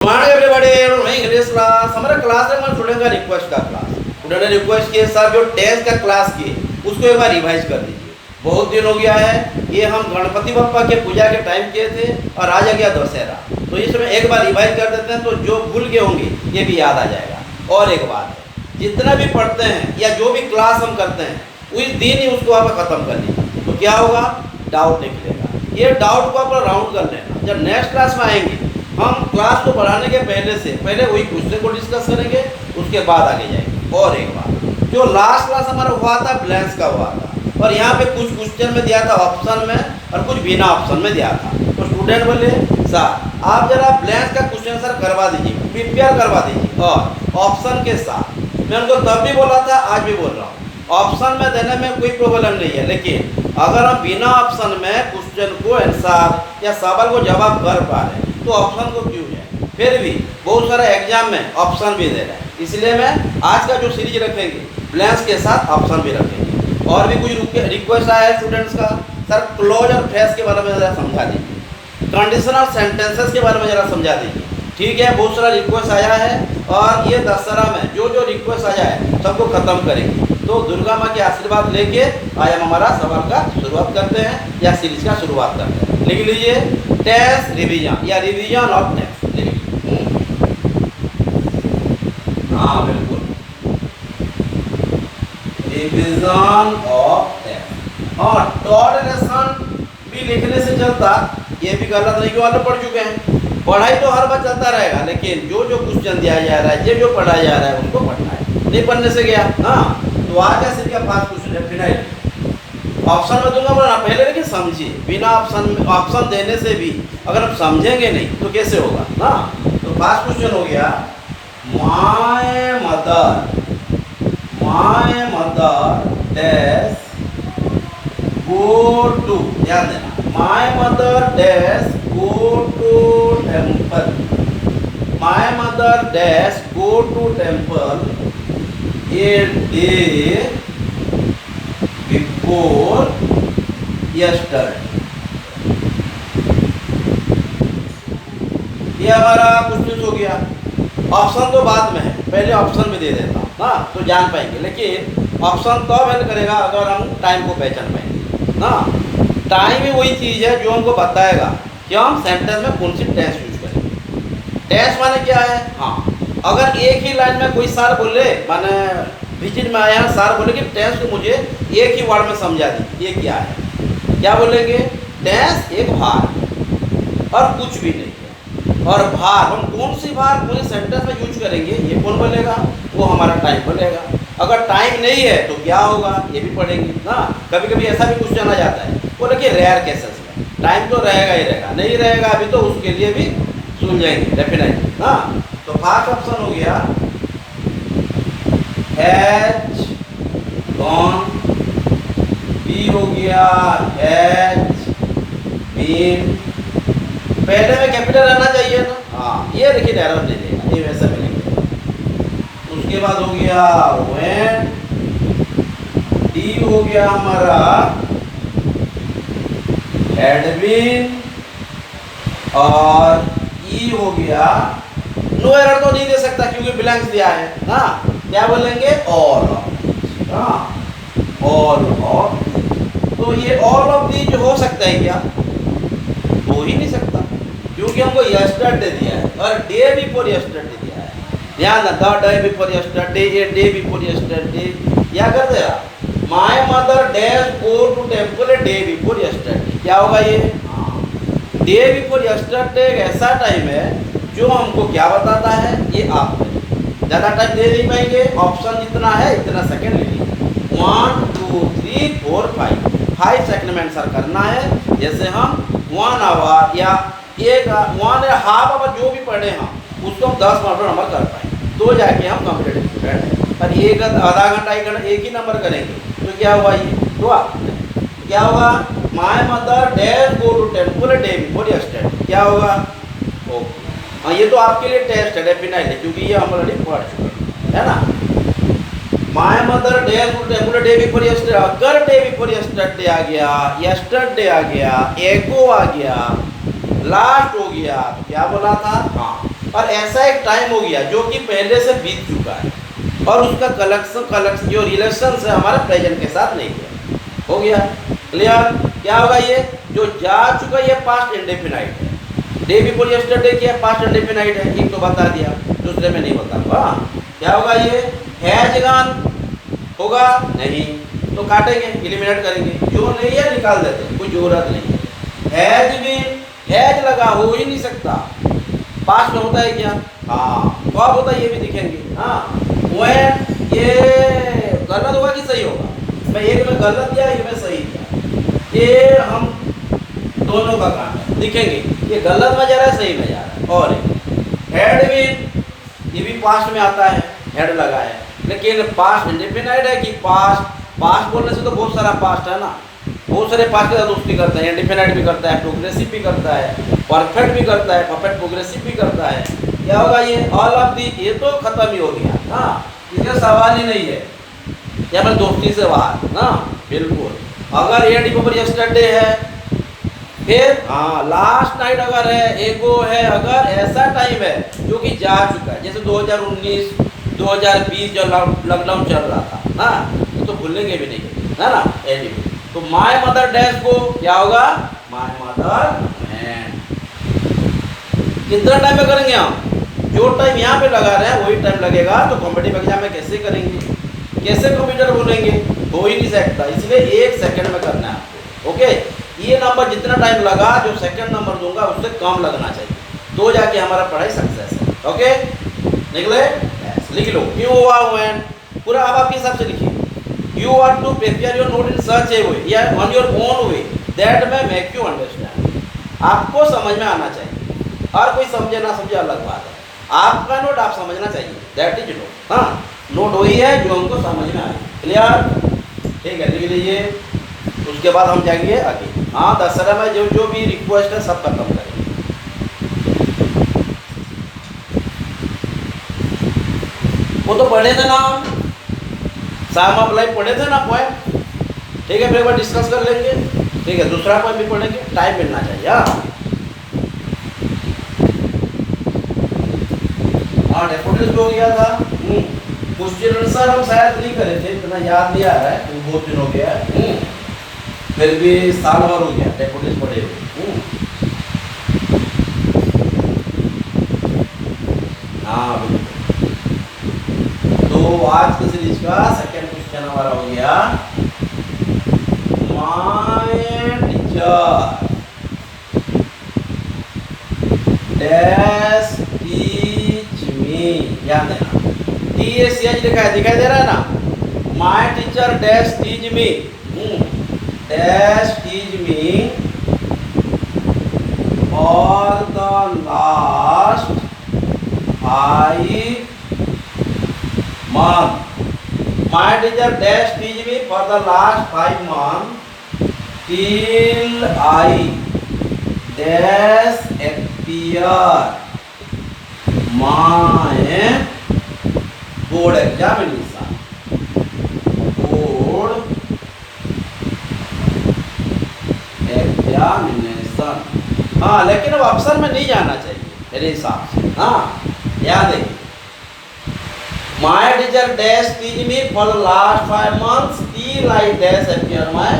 Morning everybody, मैं English class हमारा class है, हमारे स्टूडेंट का रिक्वेस्ट का क्लास। स्टूडेंट ने रिक्वेस्ट किया सर जो टेंथ का क्लास किए उसको एक बार रिवाइज कर दीजिए। बहुत दिन हो गया है, ये हम गणपति बप्पा के पूजा के टाइम किए थे और आज आ गया दशहरा, तो इस समय एक बार रिवाइज कर देते हैं तो जो भूल गए होंगे ये भी याद आ जाएगा। और एक बात है, जितना भी पढ़ते हैं या जो भी क्लास हम करते हैं उस दिन ही उसको आप ख़त्म कर लीजिए, तो क्या होगा, डाउट निकलेगा। ये डाउट को आप राउंड कर लेना। जब नेक्स्ट क्लास में आएंगे हम क्लास को बढ़ाने के पहले वही क्वेश्चन को डिस्कस करेंगे, उसके बाद आगे जाएंगे। और एक बात, जो लास्ट क्लास हमारा हुआ था ब्लैंक्स का हुआ था, और यहाँ पे कुछ क्वेश्चन में दिया था ऑप्शन में और कुछ बिना ऑप्शन में दिया था। तो स्टूडेंट बोले सर आप जरा ब्लैंक्स का क्वेश्चन सर करवा दीजिए, प्रिपेयर करवा दीजिए और ऑप्शन के साथ। मैं उनको तब भी बोला था, आज भी बोल रहा हूँ, ऑप्शन में देने में कोई प्रॉब्लम नहीं है, लेकिन अगर हम बिना ऑप्शन में क्वेश्चन को आंसर या सवाल को जवाब कर पा रहे हैं तो ऑप्शन को क्यों है। फिर भी बहुत सारे एग्जाम में ऑप्शन भी दे रहे हैं, इसलिए मैं आज का जो सीरीज रखेंगे ब्लैंक्स के साथ ऑप्शन भी रखेंगे। और भी कुछ रिक्वेस्ट आया है स्टूडेंट्स का, सर क्लोज और फ्रेज के बारे में ज़रा समझा दीजिए, कंडीशनल सेंटेंसेस के बारे में ज़रा समझा दीजिए। ठीक है, बहुत सारा रिक्वेस्ट आया है और ये दशहरा में जो जो रिक्वेस्ट आया है सबको ख़त्म करेंगे। तो दुर्गा माँ के आशीर्वाद लेके आज हम हमारा सवाल का शुरुआत करते हैं या सीरीज का शुरुआत करते हैं। लिख लीजिए टेस्ट रिवीजन या रिवीजन ऑफ टेस्ट। हाँ बिल्कुल, रिवीजन ऑफ टेस्ट। और थर्ड लेसन भी लिखने से चलता, ये भी गलत नहीं कि वाले पढ़ चुके हैं। पढ़ाई तो हर बार चलता रहेगा, लेकिन जो जो क्वेश्चन दिया जा रहा है, जो पढ़ाया जा रहा है उसको पढ़ना है, नहीं पढ़ने से गया। हाँ तो आ गया सिर्फ 5 क्वेश्चन है, फिर ऑप्शन में दूंगा बोला पहले, लेकिन समझिए बिना ऑप्शन देने से भी अगर हम समझेंगे नहीं तो कैसे होगा ना। तो 5 क्वेश्चन हो गया, my mother dash go to, ध्यान देना, my mother dash go to temple, my mother dash go to temple a day before yesterday। ये हमारा क्वेश्चन हो गया। ऑप्शन तो बाद में है, पहले ऑप्शन में दे देता हूँ ना, तो जान पाएंगे, लेकिन ऑप्शन तो हेल्प करेगा अगर हम टाइम को पहचान पाएंगे ना। टाइम ही वही चीज़ है जो हमको बताएगा कि हम सेंटेंस में कौन सी टेंस यूज करेंगे। टेंस माने क्या है, हाँ अगर एक ही लाइन में कोई सर बोले, माने विजिट में आया सर बोले कि टेंस को मुझे एक ही वर्ड में समझा दी, ये क्या है, क्या बोलेंगे, टेंस एक भार और कुछ भी नहीं है। और भार हम कौन सी भार पूरे सेंटेंस में यूज करेंगे, ये कौन बोलेगा, वो हमारा टाइम बोलेगा। अगर टाइम नहीं है तो क्या होगा, ये भी पढ़ेंगे ना। कभी कभी ऐसा भी क्वेश्चन आ जाता है, बोले कि रेयर केसेस में टाइम तो रहेगा ही रहेगा, नहीं रहेगा अभी तो उसके लिए भी सुन जाएंगे डेफिनेटली ना। तो फर्स्ट ऑप्शन हो गया हैज गॉन, बी हो गया हैज बीन, पहले में कैपिटल रहना चाहिए ना, हाँ ये देखिए एरर नहीं देगा, ये वैसे मिलेगा। उसके बाद हो गया व्हेन, डी हो गया हमारा हैड बीन, और ई हो गया, नो एरर तो नहीं दे सकता क्योंकि ब्लैंक्स दिया है ना, क्या बोलेंगे ऑल ऑफ, ऑल ऑफ। तो ये ऑल ऑफ दीज हो सकता है क्या, हो ही नहीं सकता क्योंकि हमको यस्टरडे दिया है और डे बिफोर यस्टरडे दिया है। ध्यान ना, द डे बिफोर यस्टरडे, ये डे बिफोर यस्टरडे, क्या कर देगा, my mother dash go to temple day before yesterday, क्या होगा ये, डे बिफोर यस्टरडे एक ऐसा टाइम है जो हमको क्या बताता है, ये आप ज़्यादा टाइम दे नहीं पाएंगे, ऑप्शन जितना है इतना सेकंड ले लीजिए, 1 2 3 4 5 सेकंड में आंसर करना है। जैसे हम 1 आवर या 1 या हाफ आवर जो भी पढ़े हम उसको हम 10 नंबर नंबर कर पाएंगे, तो जाके हम कम्पिटेटिव स्टूडेंट हैं। पर एक आधा घंटा 1 घंटा एक ही नंबर करेंगे तो क्या हुआ, ये तो क्या होगा, my mother dash go to temple day before yesterday, क्या होगा, ओके। हाँ ये तो आपके लिए टेस्ट है डेफिनेटली, क्योंकि ये हम ऑलरेडी पढ़ चुके हैं ना। My mother dash go to temple day before yesterday, अगर डे बिफोर यस्टरडे आ गया, यस्टरडे आ गया, एगो आ गया, लास्ट हो गया, तो क्या बोला था, हाँ और ऐसा एक टाइम हो गया जो कि पहले से बीत चुका है और उसका कलेक्शन जो रिलेशन है हमारा प्रेजेंट के साथ नहीं है। हो गया क्लियर? क्या होगा ये जो जा चुका ये पास्ट इंडेफिनाइट है। डे बिफोर यस्टरडे क्या पास्ट इंडेफिनाइट है, एक तो बता दिया, दूसरे में नहीं बताऊंगा। क्या होगा ये हैज गॉन होगा नहीं तो काटेंगे, एलिमिनेट करेंगे, जो नहीं है निकाल देते, कोई जरूरत नहीं है। हैज बीन, हैज लगा हो ही नहीं सकता, पास्ट में होता है क्या? हाँ कब होता है ये भी दिखेंगे। हाँ when ये गलत होगा कि सही होगा? मैं एक में गलत दिया एक में सही दिया, ये हम दोनों का काम है, दिखेंगे ये गलत में जा रहा है सही में जा रहा है। और हैड बीन ये भी पास्ट में आता है, हेड लगा है, लेकिन पास्ट इंडेफिनाइट है कि पास्ट पास्ट बोलने से तो बहुत सारा पास्ट है ना, बहुत सारे पास्ट के साथ दोस्ती करता है, इंडेफिनाइट भी करता है, प्रोग्रेसिव भी करता है, परफेक्ट भी करता है, परफेक्ट प्रोग्रेसिव भी करता है। क्या होगा ये ऑल ऑफ दी, ये तो खत्म ही हो गया। हाँ इसका सवाल ही नहीं है, या फिर दोस्ती से बाहर ना, बिल्कुल। अगर ये डे बिफोर यस्टरडे है, फिर हाँ लास्ट नाइट अगर है, एगो है, अगर ऐसा टाइम है जो कि जा चुका है, जैसे 2019 2020 जो लॉकडाउन चल रहा था ना, तो भूलेंगे भी नहीं है ना। तो माय मदर डैश को क्या होगा माय मदर मैन। कितना टाइम में करेंगे हम? जो टाइम यहाँ पे लगा रहे हैं वही टाइम लगेगा। तो कॉम्पिटिटिव एग्जाम में कैसे करेंगे, कैसे कंप्यूटर बोलेंगे? हो ही नहीं सकता, इसलिए 1 सेकंड में करना है आपको। ओके ये नंबर जितना टाइम लगा, जो सेकंड नंबर दूंगा उससे कम लगना चाहिए, तो जाके हमारा पढ़ाई सक्सेस है। ओके निकले? लिख लो क्यों हुआ व्हेन, पूरा अब आपके हिसाब से लिखिए। You are to prepare your note in such a way, या on your own way that may make you understand. आपको समझ में आना चाहिए, और कोई समझे ना समझे अलग बात है, आपका नोट आप समझना चाहिए, दैट इज नोट। हाँ नोट वही है जो हमको समझ में आए। क्लियर? ठीक है लिख लीजिए, उसके बाद हम जाएंगे आगे। हाँ दशहरा में जो जो भी रिक्वेस्ट है सब खत्म करेंगे। वो तो पढ़े थे ना, साम ऑफ लाइफ पढ़े थे ना पॉइंट, ठीक है, फिर एक बार डिस्कस कर लेंगे। ठीक है दूसरा पॉइंट भी पढ़ेंगे, टाइम मिलना चाहिए। हाँ डेफोडिल्स हो गया था। क्वेश्चन आंसर हम शायद नहीं करे थे, इतना याद नहीं आ रहा है, तो बहुत दिन हो गया है, फिर भी साल भर हो गया डेफोडिल्स पढ़े हुए। हाँ बिल्कुल। तो आज के सीरीज का सेकंड क्वेश्चन हमारा हो गया, my teacher dash teach me, याद देना TACH लिखा है, दिखाई दे रहा है ना। My teacher dash teach me, dash teach me for the last 5 months. My teacher dash teach me for the last 5 months till I dash appear my board examination. Board examination. हाँ लेकिन अब option में नहीं जाना चाहिए मेरे हिसाब से। हाँ याद है, My teacher dash teach me for the last 5 months till I dash appear my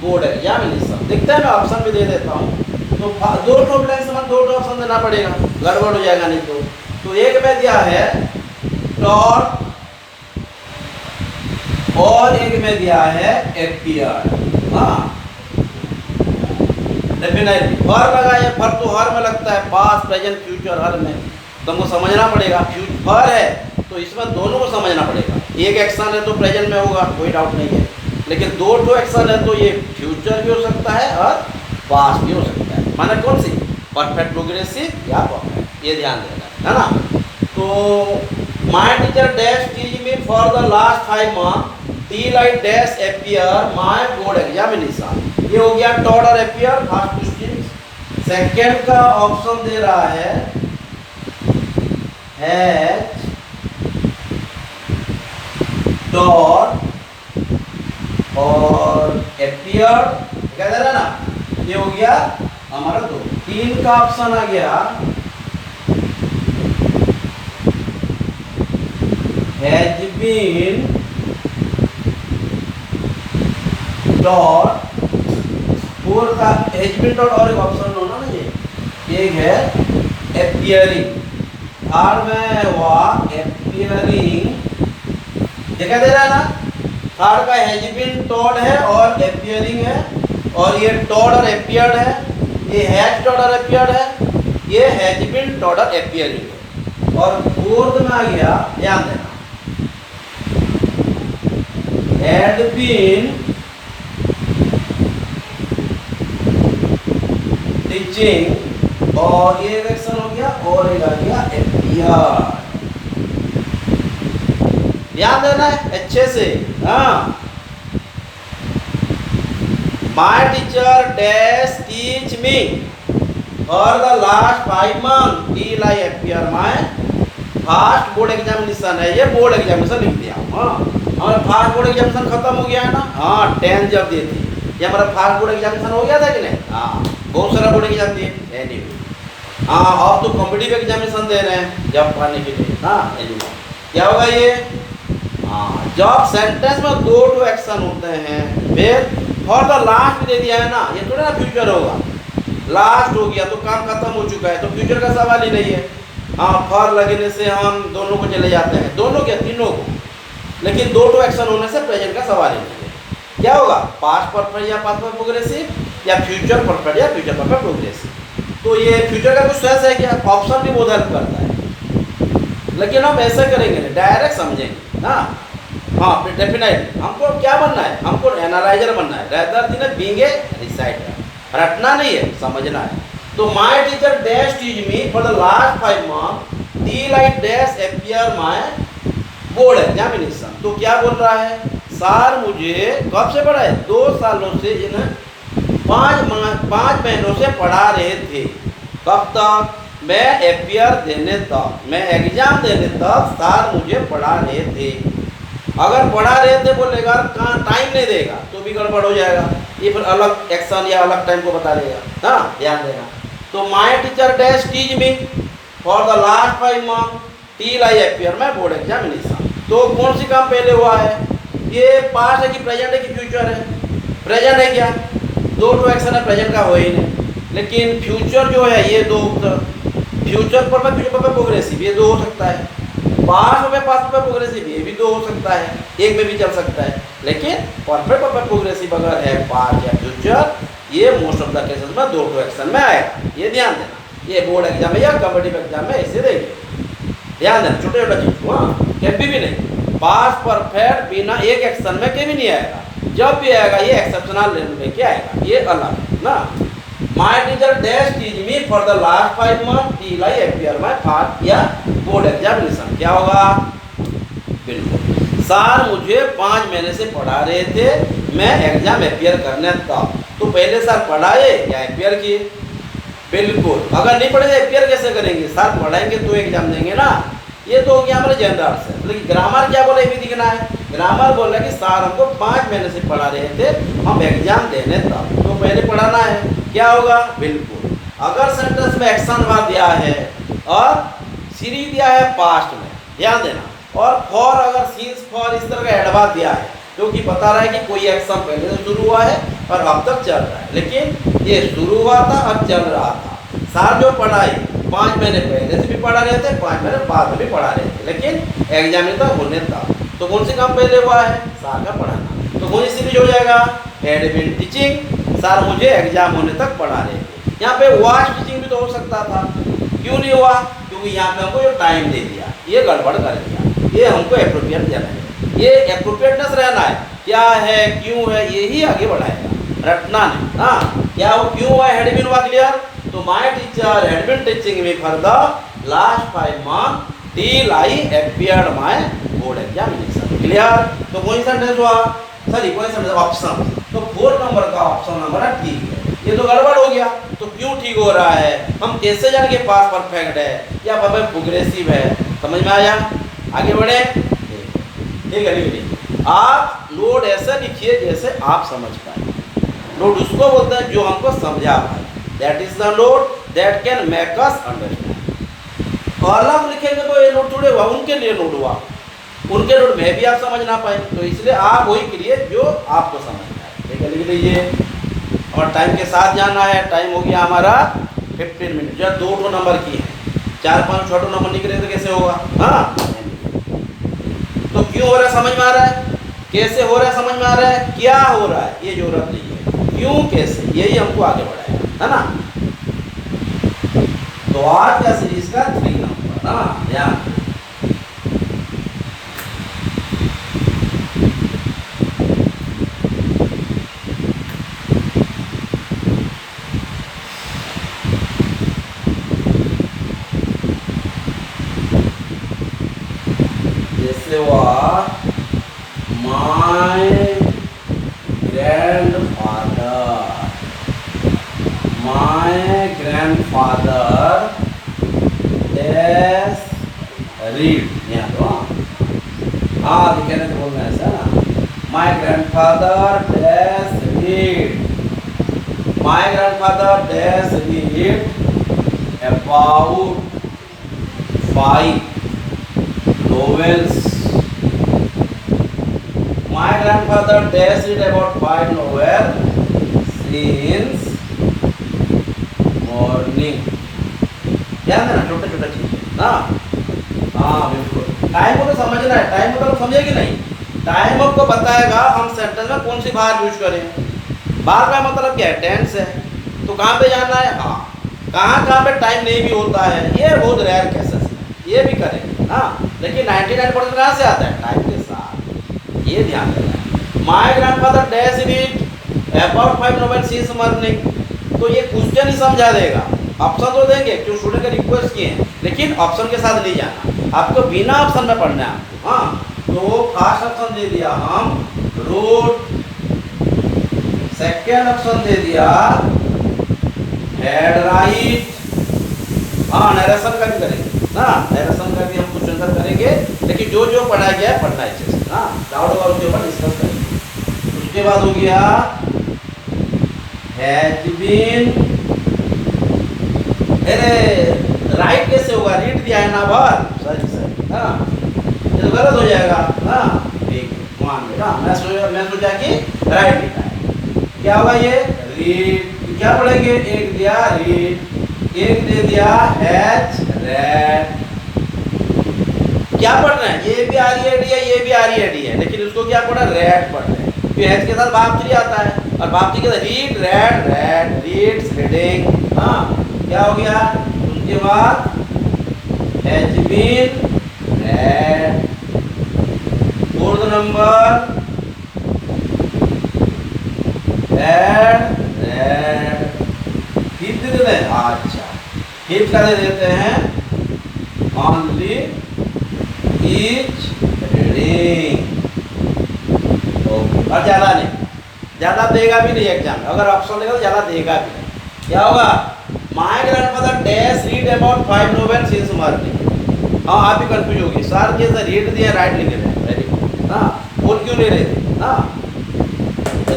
board examination. दिखता है, मैं ऑप्शन भी दे देता हूँ, तो दो ब्लैंक में दो ऑप्शन देना पड़ेगा, गड़बड़ हो जाएगा नहीं तो। तो एक में दिया है taught और एक में दिया है appeared। हाँ डेफिनेटली फर लगा है, फर तो हर में लगता है, पास्ट प्रेजेंट फ्यूचर हर में, तुमको समझना पड़ेगा। फर है तो इसमें दोनों को समझना पड़ेगा, एक एक्शन है तो प्रेजेंट में होगा, कोई डाउट नहीं है, लेकिन दो एक्शन है तो ये फ्यूचर भी हो सकता है और पास्ट भी हो सकता है। माने कौन सी? परफेक्ट प्रोग्रेसिव या परफेक्ट, ये ध्यान देना है ना। तो my teacher dash teach me for the last 5 months till I dash appear my board examination। ये हो गया taught और appear फर्स्ट क्वेश्चन। सेकंड का ऑप्शन दे रहा है हैज taught और appeared, क्या दे रहा है ना, ये हो गया हमारा 2। 3 का ऑप्शन आ गया हैज बीन डॉट, फोर का हैज बीन डॉट और एक ऑप्शन होना ना, ये एक है एपियरिंग, थर्ड में हुआ एपियरिंग, दिखाई दे रहा है ना, थर्ड का हैज बीन टॉड है और एपियरिंग है, और ये टॉड और एपियर्ड है, ये हैज टॉड और एपियर्ड है, ये हैज बीन टॉड और एपियरिंग है। और फोर्थ में आ गया, ध्यान देना, हैड बीन टीचिंग, और ये एक्शन हो गया, और एक आ गया एपियर्ड। ध्यान देना है अच्छे से। हाँ, My teacher dash teach me for the last 5 months till I appear my first board examination है, ये बोर्ड एग्जामिनेशन लिख दिया। हाँ, हमारा फर्स्ट बोर्ड एग्जामिनेशन खत्म हो गया है ना। हाँ, 10 जब दी थी, ये हमारा फर्स्ट बोर्ड एग्जामिनेशन हो गया था कि नहीं। हाँ, बहुत सारा बोर्ड एग्जाम दिए। एनीवे, हाँ, अब तो कॉम्पिटिटिव एग्जामिनेशन दे रहे हैं जब पढ़ने के लिए। हाँ, एनीवे क्या होगा ये, हाँ, जब सेंटेंस में 2 टू एक्शन होते हैं, फिर फॉर द लास्ट दे दिया है ना, ये थोड़ा ना फ्यूचर होगा, लास्ट हो गया तो काम खत्म हो चुका है, तो फ्यूचर का सवाल ही नहीं है। हाँ, फॉर लगने से हम दोनों को चले जाते हैं, दोनों क्या, तीनों को, लेकिन 2 टू एक्शन होने से प्रेजेंट का सवाल ही नहीं है। क्या होगा, पास्ट परफेक्ट या पास्ट परफेक्ट प्रोग्रेसिव, या फ्यूचर परफेक्ट या फ्यूचर परफेक्ट प्रोग्रेसिव। तो ये फ्यूचर का कुछ सेंस है क्या, ऑप्शन भी बहुत हेल्प करता है, लेकिन हम ऐसा करेंगे डायरेक्ट समझेंगे ना। हाँ, डेफिनेटली हमको क्या बनना है, हमको एनालाइजर बनना है, rather than being a reciter. रटना नहीं है, समझना है। तो my teacher dash teach me for the last 5 month till I dash appear my board examination. तो क्या बोल रहा है, सर मुझे कब से पढ़ा है, 2 सालों से, इन्हें 5 महीनों से पढ़ा रहे थे। कब तक, मैं अपीयर देने तक, मैं एग्जाम देने तक सर मुझे पढ़ा रहे थे। अगर पढ़ा रहे थे बोलेगा, कहाँ टाइम नहीं देगा तो भी गड़बड़ हो जाएगा, ये फिर अलग एक्शन या अलग टाइम को बता देगा। हाँ, ध्यान देना। तो my teacher dash teach me for the last 5 month till I appear my board examination. तो कौन सी काम पहले हुआ है, ये पास्ट है कि प्रेजेंट है कि फ्यूचर है, प्रेजेंट है क्या, 2 टू एक्शन है, प्रेजेंट का हो ही नहीं। लेकिन फ्यूचर जो है ये 2, फ्यूचर पर फ्यूचर पर प्रोग्रेसिव, ये 2 हो सकता है, पास्ट में पास्ट पर प्रोग्रेसिव, ये भी 2 हो सकता है, एक में भी चल सकता है। लेकिन परफेक्ट पर प्रोग्रेसिव अगर है पास्ट या फ्यूचर, ये मोस्ट ऑफ द केसेस में 2 टू एक्शन में आएगा। ये ध्यान देना, ये बोर्ड एग्जाम है या कॉम्पिटिटिव एग्जाम में ऐसे देंगे, ध्यान देना, छोटे छोटा चीज को। हाँ, कभी भी नहीं, पास्ट परफेक्ट बिना एक एक्शन में कभी नहीं आएगा, जब भी आएगा ये एक्सेप्शनल लेवल में क्या आएगा, ये अलग है ना। My teacher dash teach me for the last 5 month till I appear my first या बोर्ड एग्जामिनेशन। क्या होगा, बिल्कुल, सर मुझे 5 महीने से पढ़ा रहे थे, मैं एग्जाम अपीयर करने तक। तो पहले सर पढ़ाए या अपीयर किए, बिल्कुल, अगर नहीं पढ़े अपीयर कैसे करेंगे, सर पढ़ाएंगे तो एग्जाम देंगे ना। ये तो हो गया हमारे जनरल से। लेकिन ग्रामर क्या बोला, ये भी दिखना है। ग्रामर बोल रहा है कि सर हमको 5 महीने से पढ़ा रहे थे, हम एग्जाम देने तक, तो पहले पढ़ाना है। क्या होगा, बिल्कुल, अगर सेंटेंस में एक्शन वर्ब दिया है और सीरीज दिया है पास्ट में, ध्यान देना, और फॉर अगर सीन्स फॉर इस तरह का एडवर्ब दिया है, जो कि बता रहा है कि कोई एक्शन पहले से शुरू हुआ है और अब तक चल रहा है, लेकिन ये शुरू हुआ था, अब चल रहा था। सर जो पढ़ाई 5 महीने पहले से भी पढ़ा रहे थे, 5 महीने बाद में भी पढ़ा रहे थे, लेकिन एग्जामिनेशन होने तक। तो कौन सी काम पहले हुआ है, सर का पढ़ाना, तो कौन सी सीरीज हो जाएगा, हैड बीन टीचिंग, सर मुझे एग्जाम होने तक पढ़ा रहे थे। यहाँ पे वाज टीचिंग भी तो हो सकता था, क्यों नहीं हुआ, क्योंकि यहाँ पे हमको जो टाइम दे दिया, ये गड़बड़ कर दिया, ये हमको एप्रोप्रिएट देना है, ये एप्रोप्रिएटनेस रहना है, क्या है क्यों है, यही आगे बढ़ाएगा, रटना नहीं। हाँ, क्या वो क्यों हुआ, हैड बीन हुआ क्लियर। तो my teacher had been teaching me for the last 5 month till I appeared my board examination, clear. तो कौन सा सेंटेंस हुआ, सॉरी कौन सा सेंटेंस, ऑप्शन। तो 4 नंबर का ऑप्शन हमारा ठीक है। ये तो गड़बड़ हो गया, तो क्यों ठीक हो रहा है, हम कैसे जान के पास परफेक्ट है या परफेक्ट प्रोग्रेसिव है, समझ में आया। आगे बढ़े, ठीक है, लिखिए आप नोट ऐसा लिखिए जैसे आप समझ पाए। नोट उसको बोलते हैं जो हमको समझा पाए, that is the note that can make us understand. और अलग लिखेंगे तो ये नोट थोड़े हुआ, उनके लिए नोट हुआ, उनके नोट में भी आप समझ ना पाए, तो इसलिए आप वही करिए जो आपको समझ में आए। ठीक है, लिख लीजिए। और टाइम के साथ जाना है। टाइम हो गया हमारा 15 मिनट। जब 2 नंबर की है, 4 5 6 नंबर निकले तो कैसे होगा? हाँ, तो क्यों हो रहा है समझ में आ रहा है, कैसे हो रहा है समझ में आ रहा है, क्या हो रहा है ये जरूरत नहीं है, क्यों कैसे यही हमको आगे बढ़ाएगा, है ना। तो आज का सीरीज का 3 नंबर, हाँ ध्यान। जैसे हुआ माय ग्रैंडफादर डैश रीड, यहाँ तो हाँ कहने तो बोलना है ऐसा ना। My grandfather dash read, my grandfather dash read about 5 novels. My grandfather dash read about 5 novels since morning. ध्यान देना, छोटा छोटा चीज ना। हाँ बिल्कुल, टाइम को तो समझना है। टाइम को तो समझे कि नहीं? टाइम आपको बताएगा हम सेंटेंस में कौन सी बार यूज करें। बार का मतलब क्या है? टेंस है। तो कहाँ पे जाना है? हाँ, कहाँ पे टाइम नहीं भी होता है, ये बहुत रेयर केसेस है, ये भी करेंगे हाँ। लेकिन 99% कहाँ से आता है? टाइम के साथ, ये ध्यान देना है। My grandfather dash read about 5 novels since morning, तो ये क्वेश्चन ही समझा देगा। ऑप्शन तो देंगे क्यों, स्टूडेंट का रिक्वेस्ट किए हैं, लेकिन ऑप्शन के साथ नहीं जाना, आपको बिना ऑप्शन में पढ़ना है आपको। हाँ, तो फर्स्ट ऑप्शन दे दिया हम रोड, सेकेंड ऑप्शन दे दिया हेड राइट। हाँ, नरेशन का भी करेंगे ना, नरेशन का भी हम कुछ आंसर करेंगे, लेकिन जो जो पढ़ाया गया है पढ़ना अच्छे से ना, डाउट होगा उसके ऊपर डिस्कस करेंगे। उसके बाद हो गया हैज बीन, अरे राइट कैसे होगा? रीड दिया है ना बार, सही सही हाँ, ये तो गलत हो जाएगा ना। ठीक है, मान लो ना, मैं सोचा कि राइट लिखा है, क्या होगा ये? रीड। क्या पढ़ेंगे? एक दिया रीड, एक दे दिया हैज रेड। क्या पढ़ रहे हैं? ये भी आरईडी है, ये भी आरईडी है, लेकिन उसको क्या पढ़ा? रेड पढ़ रहे हैं। तो हैज के साथ भावत्री आता है, और भावत्री के साथ read read read, reads reading. हाँ, क्या हो गया? उसके बाद has been read. Fourth number read read. Fifth दे देते हैं, अच्छा फिफ्थ का दे देते हैं ओनली इज रीडिंग। और ज़्यादा नहीं, ज़्यादा देगा भी नहीं एग्जाम में, अगर ऑप्शन देगा तो ज़्यादा देगा भी नहीं। क्या होगा? My grandfather dash read about 5 novels since morning। हाँ, आप भी कंफ्यूज होगी, सर जैसे रीड दिया राइट लिख रहे हैं, वेरी गुड ना, बोल क्यों ले रहे थे ना।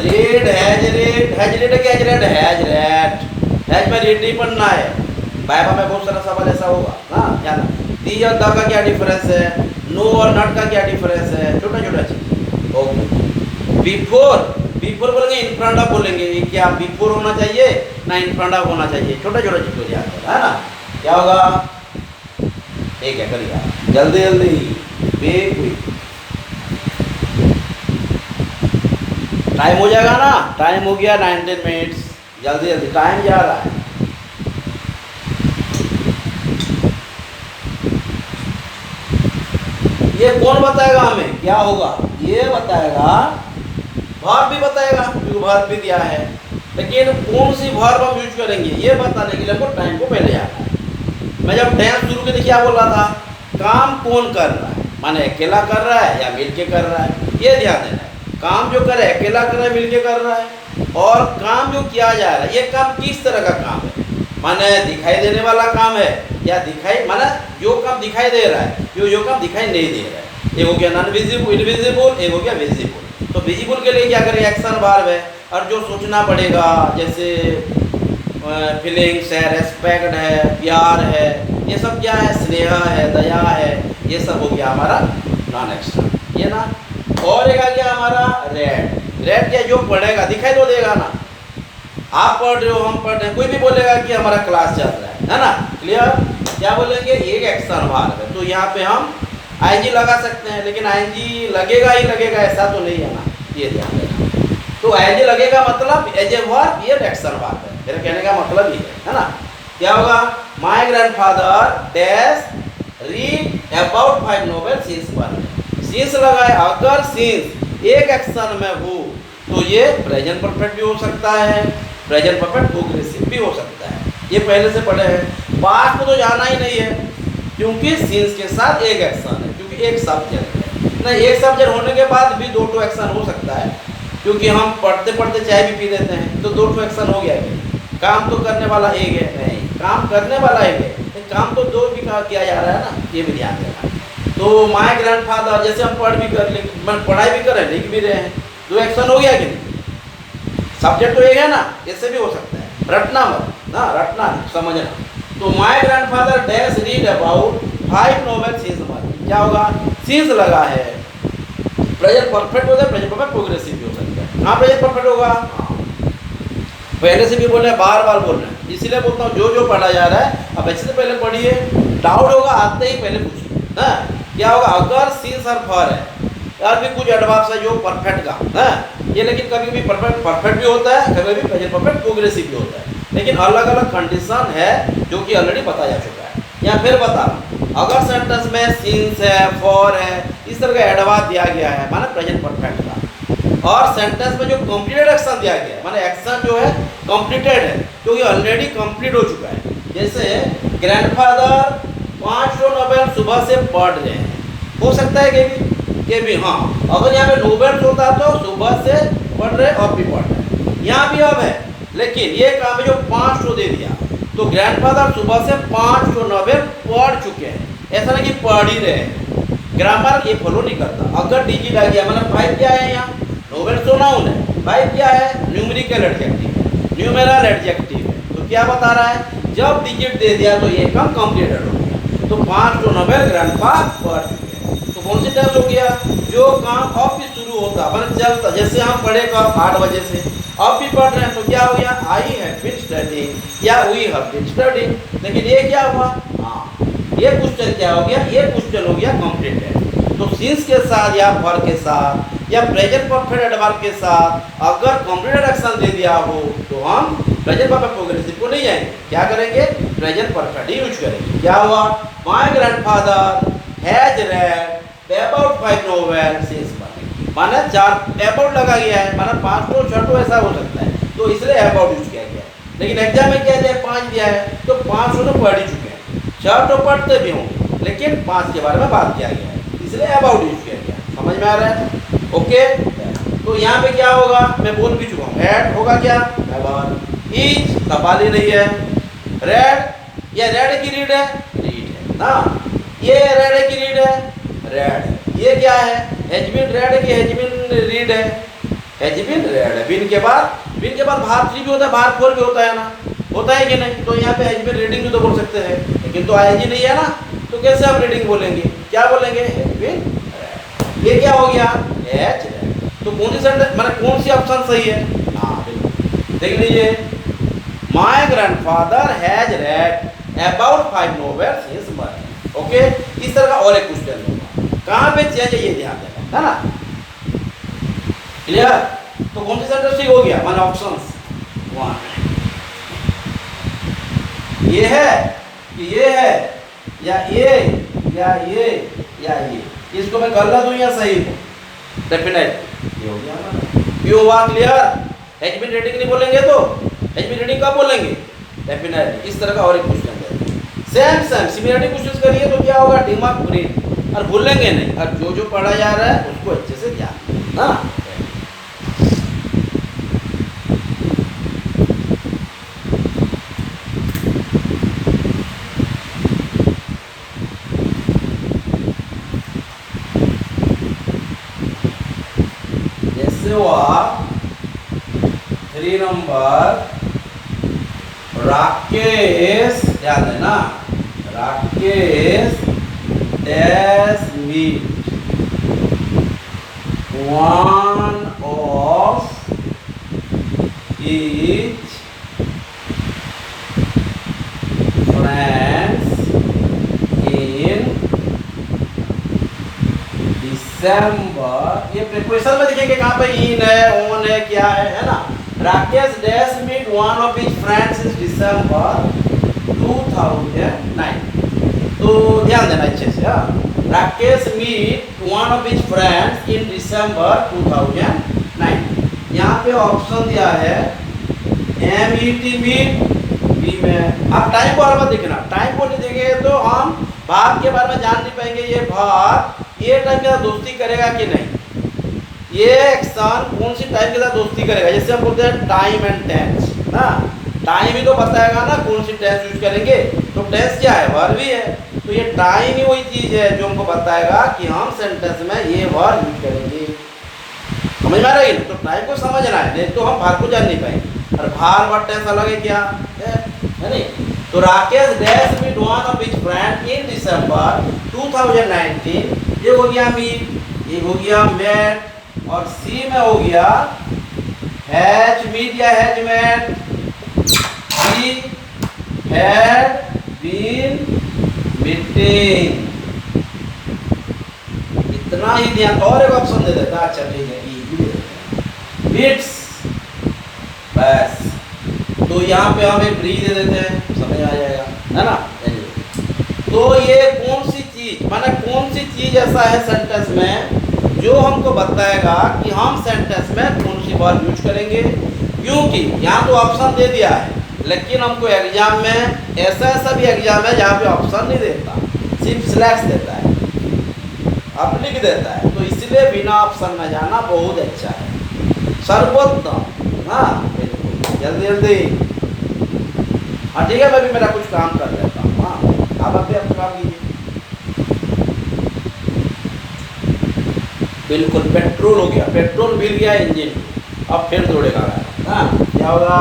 Read has read, has read क्या? Has read, has read, has में रीड नहीं पढ़ना है। बाइबल में बहुत सारा सवाल ऐसा होगा ना, जाना दी और द का क्या डिफरेंस है, नो और नॉट का क्या डिफरेंस है, छोटा छोटा चीज। ओके, बिफोर, बिफोर बोलेंगे इन फ्रंट ऑफ बोलेंगे, ये क्या बिफोर होना चाहिए ना इन फ्रंट ऑफ होना चाहिए, छोटा छोटा चीज हो जाता है ना। क्या होगा? ठीक है, करिए जल्दी जल्दी, बी क्विक। टाइम हो जाएगा ना, टाइम हो गया 19 मिनट्स, जल्दी जल्दी टाइम जा रहा है। ये कौन बताएगा हमें क्या होगा? ये बताएगा, वर्ब भी बताएगा क्योंकि वर्ब भी दिया है, लेकिन कौन सी वर्ब हम यूज करेंगे ये बताने के लिए हमको टाइम को पहले आना है। मैं जब टेंस शुरू के क्या बोल रहा था? काम कौन कर रहा है, माने अकेला कर रहा है या मिलके कर रहा है, ये ध्यान देना है। काम जो करे अकेला कर रहा है, मिलके कर रहा है, और काम जो किया जा रहा है ये काम किस तरह का काम है, माने दिखाई देने वाला काम है या दिखाई, माने जो काम दिखाई दे रहा है, जो काम दिखाई नहीं दे रहा है। एक हो गया नॉन विजिबल, इनविजिबल, एक हो गया विजिबल। तो विजिबल के लिए क्या करें? एक्शन वर्ब है, और जो सोचना पड़ेगा जैसे फीलिंग्स है, रेस्पेक्ट है, प्यार है, ये सब क्या है? स्नेह है, दया है, ये सब हो गया हमारा नॉन एक्सटर्नल, ये ना। और एक आ गया हमारा रेड। रेड क्या, जो पढ़ेगा दिखाई तो देगा ना, आप पढ़ रहे हो, हम पढ़ रहे हैं, कोई भी बोलेगा कि हमारा क्लास चल रहा है ना। क्लियर? क्या बोलेंगे, एक एक्शन भाग है, तो यहाँ पे हम आईएनजी लगा सकते हैं, लेकिन आईएनजी लगेगा ही लगेगा ऐसा तो नहीं है ना, ये ध्यान देना। तो आईएनजी लगेगा मतलब एज ए वर्ब, ये एक्शन भाग है, मेरा कहने का मतलब ये है ना। क्या होगा, my grandfather dash read about 5 novel since birth. Since लगाए, अगर सिंस एक एक्शन में हो तो ये प्रेजेंट परफेक्ट भी हो सकता है, प्रेजेंट परफेक्ट प्रोग्रेसिव भी हो सकता है, ये पहले से पढ़े हैं। पास्ट को तो जाना ही नहीं है, क्योंकि सिंस के साथ एक एक्शन है, क्योंकि एक सब्जेक्ट है ना। एक सब्जेक्ट होने के बाद भी 2 एक्शन हो सकता है, क्योंकि हम पढ़ते पढ़ते चाय भी पी देते हैं, तो 2 एक्शन हो गया है। काम तो करने वाला एक है, नहीं काम करने वाला एक है, काम तो 2 भी किया जा रहा है ना, ये भी ध्यान देना। तो माय ग्रैंडफादर, जैसे हम पढ़ भी कर ले, पढ़ाई भी कर रहे हैं, लिख भी रहे हैं, 2 एक्शन हो गया कि नहीं। सब्जेक्ट तो एक है ना, ऐसे भी हो सकता है, रटना मत ना, रटना समझना। तो my grandfather dash read about 5 novel since birth. क्या होगा, सिंस लगा है, प्रेजेंट परफेक्ट होगा, प्रेजेंट परफेक्ट प्रोग्रेसिव भी हो सकता है। हाँ प्रेजेंट परफेक्ट होगा, पहले से भी बोल रहे हैं, बार बार बोल रहे हैं, इसीलिए बोलता हूँ जो जो पढ़ा जा रहा है अब अच्छे से पहले पढ़िए, डाउट होगा आते ही पहले पूछिए ना। क्या होगा, अगर सिंस और फॉर है, यार भी कुछ एडवांस है जो परफेक्ट का ना, ये लेकिन कभी कभी परफेक्ट भी होता है, कभी कभी प्रेजेंट परफेक्ट प्रोग्रेसिव भी होता है, लेकिन अलग अलग कंडीशन है जो कि ऑलरेडी बताया जा चुका है। या फिर बता, अगर सेंटेंस में सिंस है, फॉर है, इस तरह का एडवांस दिया गया है माने प्रेजेंट परफेक्ट का, और सेंटेंस में जो कंप्लीटेड एक्शन दिया गया है माने एक्शन जो है कंप्लीटेड है, क्योंकि ऑलरेडी कंप्लीट हो चुका है। जैसे ग्रैंडफादर 5 नॉवेल सुबह से पढ़ रहे हैं, हो सकता है कि भी हाँ, अगर यहाँ पे नॉवेल्स होता तो सुबह से पढ़ रहे और भी पढ़ रहे, यहाँ भी अब है, लेकिन ये काम है जो 5 दे दिया, तो ग्रैंडफादर सुबह से 5 नॉवेल पढ़ चुके हैं, ऐसा नहीं कि पढ़ ही रहे हैं। ग्रामर ये फॉलो नहीं करता। अगर डिजिट आ गया मतलब 5 क्या है, यहाँ नॉवेल तो नाउन है, 5 क्या है, न्यूमेरिकल एडजेक्टिव है, न्यूमेरल एडजेक्टिव है, तो क्या बता रहा है, जब डिजिट दे दिया तो ये काम कंप्लीटेड हो गया, तो 5 नॉवेल ग्रैंडपा पढ़ चुके हैं। तो कौन सी टेंस हो गया, जो काम अब भी शुरू होता मतलब चलता, जैसे हम पढ़े कब 8 बजे से, अब भी पढ़ रहे हैं, तो क्या हो गया, आई हैव बीन स्टडीइंग या वी हैव बीन स्टडीइंग। लेकिन ये क्या हुआ, हाँ ये क्वेश्चन क्या हो गया, ये क्वेश्चन हो गया कंप्लीटेड। तो सिंस के साथ या फॉर के साथ या प्रेजेंट परफेक्ट एडवर्ब के साथ अगर कंप्लीटेड एक्शन दे दिया हो तो हम प्रेजेंट परफेक्ट प्रोग्रेसिव को नहीं जाएंगे, क्या करेंगे, प्रेजेंट परफेक्ट ही यूज करेंगे। क्या हुआ, my grandfather has read about 5 novel since birth, माने 4 अबाउट लगा गया है, माने 5 तो 6 ऐसा हो सकता है, तो इसलिए अबाउट यूज किया गया। लेकिन एग्जाम में क्या दिया, 5 दिया है, तो 5 तो पढ़ ही चुके हैं, 6 तो पढ़ते भी होंगे, लेकिन 5 के बारे में बात किया गया है, इसलिए अबाउट यूज किया गया। समझ में आ रहा है, ओके। तो यहाँ पे क्या होगा, मैं बोल भी चुका हूँ, रेड होगा क्या, अबाउट, इज सवाल ही नहीं है, रेड ये रेड की रीड है ना, ये रेड की रीड है, रेड ये क्या है, हैज बीन रेड की हैज बीन रीड है, हैज बीन रेड है, बिन के बाद भार 3 भी होता है, भार 4 भी होता है ना, होता है कि नहीं। तो यहाँ पे हैज बीन रीडिंग भी तो बोल सकते हैं, लेकिन तो आईएनजी नहीं है ना, तो कैसे हम रीडिंग बोलेंगे, क्या बोलेंगे, हैज बीन रेड। ये क्या हो गया, हैज रेड। तो कौन सी सेंटेंस माने कौन सी ऑप्शन सही है, हाँ बिल्कुल देख लीजिए, my grandfather has read about 5 novel since birth. Okay, इस तरह का और एक क्वेश्चन होगा, कहाँ पे चेंज है ये ध्यान देना है ना, क्लियर। तो कौन सी सेंटेंस ठीक हो गया, माने ऑप्शंस 1 ये है कि ये है या ये या ये या ये, इसको मैं गलत हूँ या सही हूँ, डेफिनेट ये हो गया हमारा, क्यों हुआ, क्लियर। हैज बीन रीडिंग नहीं बोलेंगे तो हैज बीन रीडिंग कब बोलेंगे, डेफिनेटली। इस तरह का और एक क्वेश्चन है, सेम सिमिलरिटी क्वेश्चन करिए तो क्या होगा, दिमाग फ्री और भूलेंगे नहीं, और जो जो पढ़ा जा रहा है उसको अच्छे से ध्यान ना। जैसे हुआ 3 नंबर, राकेश, ध्यान देना, Rakesh dash meet one of each friends in December. ये प्रिपोजिशन में देखेंगे कहाँ पे इन है, ऑन है, क्या है ना। Rakesh dash meet one of his friends in December 2009। तो ध्यान देना अच्छे से। Rakesh meet one of his friends in December 2009। यहाँ पे ऑप्शन दिया है MET मीट, बी में। आप टाइम को बार देखना, टाइम को नहीं देंगे तो हम भाग के बारे में जान नहीं पाएंगे। ये भाग ये टाइम के साथ दोस्ती करेगा कि नहीं, ये एक्शन कौन सी टाइम के साथ दोस्ती करेगा। जैसे हम बोलते हैं टाइम एंड टेंस ना, टाइम ही तो बताएगा ना कौन सी टेंस यूज करेंगे। तो टेंस क्या है, वर्ब ही है। तो ये टाइम ही वही चीज है जो हमको बताएगा कि हम सेंटेंस में ये वर्ब यूज करेंगे। समझ में आ रही है? तो टाइम को समझना है, नहीं तो हम भाग को जान नहीं पाएंगे। और भार और टेंस अलग है क्या है नहीं। तो Rakesh dash meet one of his friend in December 2019। ये हो गया मीट, ये हो गया मेट, और सी में हो गया हैज मीट या has met, C had been meeting. इतना ही ध्यान। और एक ऑप्शन दे देता, अच्छा ठीक है, मीट्स, बस। तो यहाँ पे हम एक ब्री दे देते हैं, समझ आ जाएगा, है ना। तो ये कौन सी चीज, माने कौन सी चीज ऐसा है सेंटेंस में जो हमको बताएगा कि हम सेंटेंस में कौन सी वर्ब यूज करेंगे। क्योंकि यहाँ तो ऑप्शन दे दिया है, लेकिन हमको एग्जाम में ऐसा भी एग्जाम है जहाँ पे ऑप्शन नहीं देता, सिर्फ सिलेक्ट देता है, अब लिख देता है। तो इसलिए बिना ऑप्शन में जाना बहुत अच्छा है, सर्वोत्तम। हाँ बिल्कुल, जल्दी जल्दी। हाँ ठीक है, मैं भी मेरा कुछ काम कर लेता हूँ। हाँ आप भी अपना काम कीजिए। बिल्कुल, पेट्रोल हो गया, पेट्रोल मिल गया इंजन, अब फिर दौड़ेगा। हाँ क्या होगा,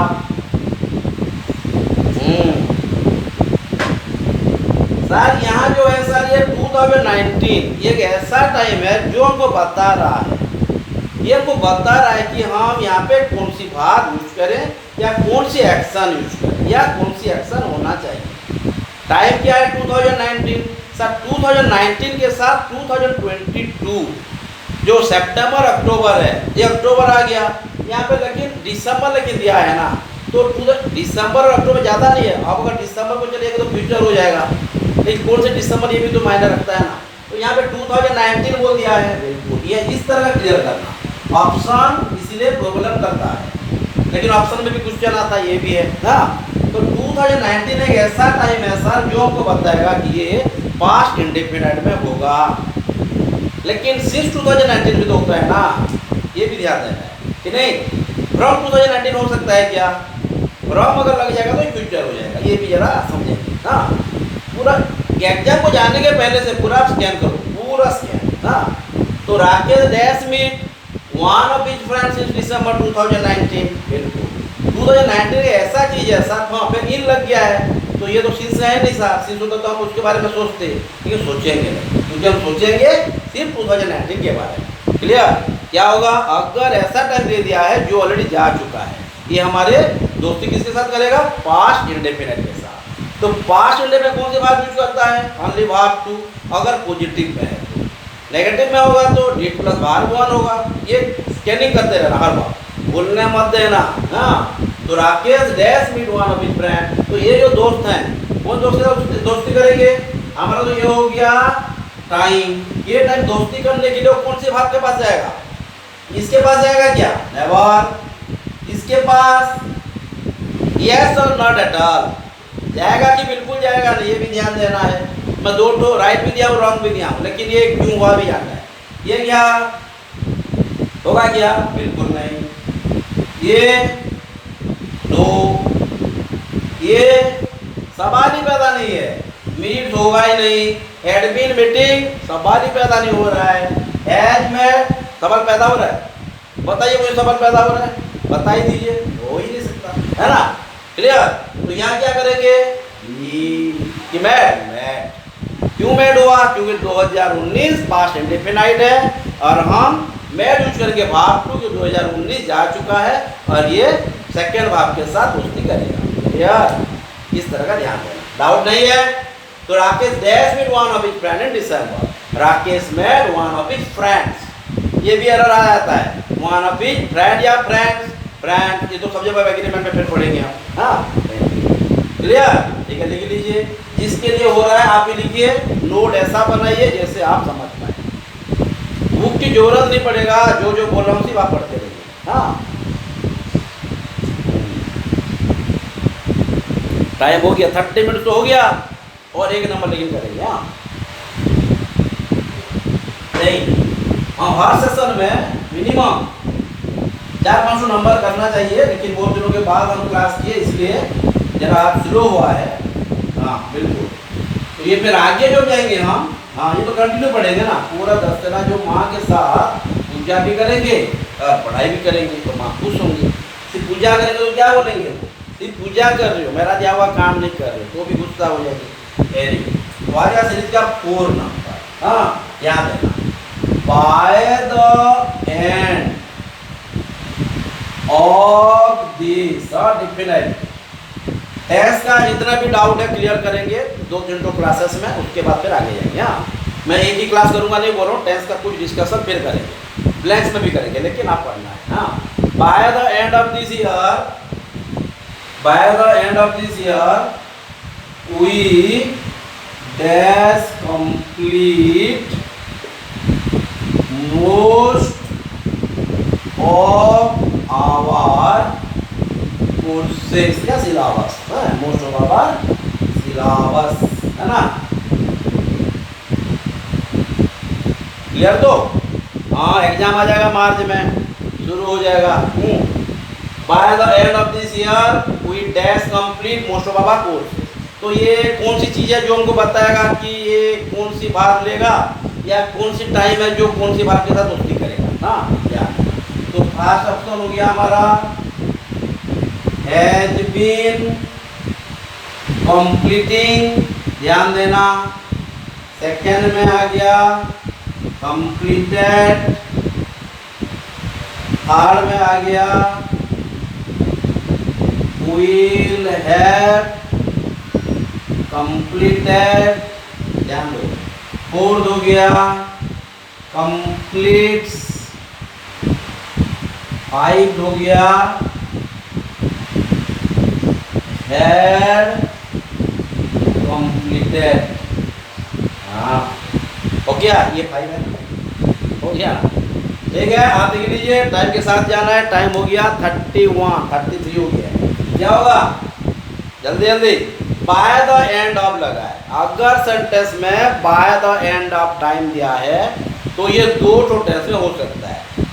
सर यहाँ जो है सर ये 2019 एक ऐसा टाइम है जो हमको बता रहा है, ये हमको बता रहा है कि हम यहाँ पे कौन सी भाग यूज करें या कौन सी एक्शन यूज करें या कौन सी एक्शन होना चाहिए। टाइम क्या है 2019। सर 2019 के साथ 2022 जो सितंबर अक्टूबर है, ये अक्टूबर आ गया यहाँ पे, लेकिन दिसंबर लेकिन दिया है ना। तो दिसंबर और अक्टूबर ज़्यादा नहीं है। अब अगर दिसंबर को चलिएगा तो फ्यूचर हो जाएगा, लेकिन कौन से दिसंबर ये भी तो मायने रखता है ना। तो यहाँ पे 2019 बोल दिया है। बिल्कुल, ये इस तरह का क्लियर करना। ऑप्शन इसलिए प्रॉब्लम करता है, लेकिन ऑप्शन में भी क्वेश्चन आता है, ये भी है ना। तो 2019 एक ऐसा टाइम है सर जो हमको बताएगा कि ये पास्ट इंडेफिनिट में होगा, लेकिन सिंस 2019 में तो होता है ना, ये भी ध्यान देना है कि नहीं। फ्रॉम 2019 हो सकता है क्या, फ्रॉम अगर लग जाएगा तो फ्यूचर हो जाएगा, ये भी जरा समझेंगे। हाँ पूरा एग्जाम को जाने के पहले से पूरा स्कैन करो, पूरा स्कैन। हाँ तो Rakesh dash meet one of his friends in December 2019। बिल्कुल 2019 ऐसा चीज है सर, वहाँ पे इन लग गया है, तो ये तो सिंस है नहीं सर। सिंस होता तो हम उसके बारे में सोचते, लेकिन सोचेंगे नहीं, क्योंकि हम सोचेंगे सिर्फ 2019 के बारे में। क्लियर, क्या होगा अगर ऐसा टाइम दे दिया है जो ऑलरेडी जा चुका है, ये हमारे दोस्ती किसके साथ करेगा, पास्ट इंडेफिनिट के साथ। तो पास्ट इंडेफिनिट कौन से भाग यूज करता है, ओनली भाग टू। अगर पॉजिटिव में है तो, नेगेटिव में होगा तो डिड प्लस भाग वन होगा। ये स्कैनिंग करते रहना हर बार, भूलने मत देना। हाँ तो Rakesh dash meet one of his friend. तो ये जो दोस्त हैं कौन दोस्त के साथ दोस्ती करेंगे, हमारा तो ये हो गया टाइम। ये टाइम दोस्ती करने के लिए कौन से भाग के पास जाएगा, इसके पास जाएगा क्या, नेवर। इसके पास यस और नॉट एट ऑल जाएगा कि बिल्कुल जाएगा नहीं, ये भी ध्यान देना है। मैं दो राइट भी दिया हूँ रॉन्ग भी दिया हूँ, लेकिन ये क्यों हुआ भी जाना है। ये क्या होगा क्या, बिल्कुल नहीं। ये दो, ये सवाल ही पैदा नहीं है, मीट होगा ही नहीं। हैड बीन मीटिंग सवाल ही पैदा नहीं हो रहा है। हैज मेट सवाल पैदा हो रहा है, बताइए मुझे सवाल पैदा हो रहा है, बता ही दीजिए, हो ही नहीं सकता, है ना। क्लियर, तो यहाँ क्या करेंगे कि मैट क्यों मैट हुआ, क्योंकि 2019 पास्ट इंडेफिनाइट है और हम मैड यूज करेंगे भाग 2 जो 2019 जा चुका है और ये सेकेंड भाग के साथ दोस्ती करेगा। यार इस तरह का ध्यान देना, डाउट नहीं है। तो Rakesh dash with one of his friend in December, Rakesh made one of his friends, ये भी एरर आ जाता है, वन ऑफ हिज फ्रेंड या फ्रेंड्स, फ्रेंड ये तो सब जगह एग्रीमेंट में फिर पढ़ेंगे हम। हाँ क्लियर, ठीक है, लिख लीजिए। जिसके लिए हो रहा है आप ही लिखिए, नोट ऐसा बनाइए जैसे आप समझ पाए, बुक की जरूरत नहीं पड़ेगा, जो जो बोल रहा हूँ सिर्फ आप पढ़ते रहिए। हाँ टाइम हो गया, 30 मिनट तो हो गया, और एक नंबर लेकिन करेंगे। हाँ नहीं, हाँ हर सेशन में मिनिमम 400-500 नंबर करना चाहिए, लेकिन बहुत दिनों के बाद हम क्लास किए इसलिए जरा स्लो हुआ है। हाँ बिल्कुल, तो ये फिर आगे जो जाएंगे हम, हाँ ये तो कंटिन्यू पढ़ेंगे ना, पूरा 10 दिन जो माँ के साथ पूजा भी करेंगे और पढ़ाई भी करेंगे, तो माँ खुश होंगी। सिर्फ पूजा करेंगे तो क्या बोलेंगे, सिर्फ पूजा कर रहे हो, मेरा दिया हुआ काम नहीं कर रहे हो, तो भी गुस्सा हो जाएगी। वेरी गुड, तो आज सीरीज का 4 नंबर, हाँ याद है, by the end of this definitely test का जितना भी डाउट है क्लियर करेंगे 2-3 क्लासेस में, उसके बाद फिर आगे जाएंगे। हाँ मैं एक ही क्लास करूंगा नहीं बोल रहा हूँ, टेस्ट का कुछ डिस्कशन फिर करेंगे, ब्लैंक्स में भी करेंगे, लेकिन आप पढ़ना है। हाँ by the end of this year, by the end of this year we dash complete most of our courses या syllabus, most of our syllabus, है ना, क्लियर। तो हाँ एग्जाम आ जाएगा मार्च में, शुरू हो जाएगा। By the end of this year we dash complete most of our courses, तो ये कौन सी चीज़ है जो हमको बताएगा कि ये कौन सी भाग लेगा या कौन सी टाइम है जो कौन सी भाग के साथ दोस्ती करेगा ना। यार तो फर्स्ट ऑप्शन हो गया हमारा हैज बीन कंप्लीटिंग, ध्यान देना। सेकेंड में आ गया कंप्लीटेड, थर्ड में आ गया विल हैव कंप्लीटेड, ध्यान दो। फोर्थ हो गया कंप्लीट्स, फाइव हो गया हैड कंप्लीटेड। हाँ हो गया, ये 5 है, हो गया, ठीक है। आप देख लीजिए, टाइम के साथ जाना है, टाइम हो गया 31, 33 हो गया। क्या होगा जल्दी जल्दी, बाय द एंड ऑफ लगा है, अगर सेंटेंस में bye the end of time दिया है तो ये 2 टेंस में हो सकता है।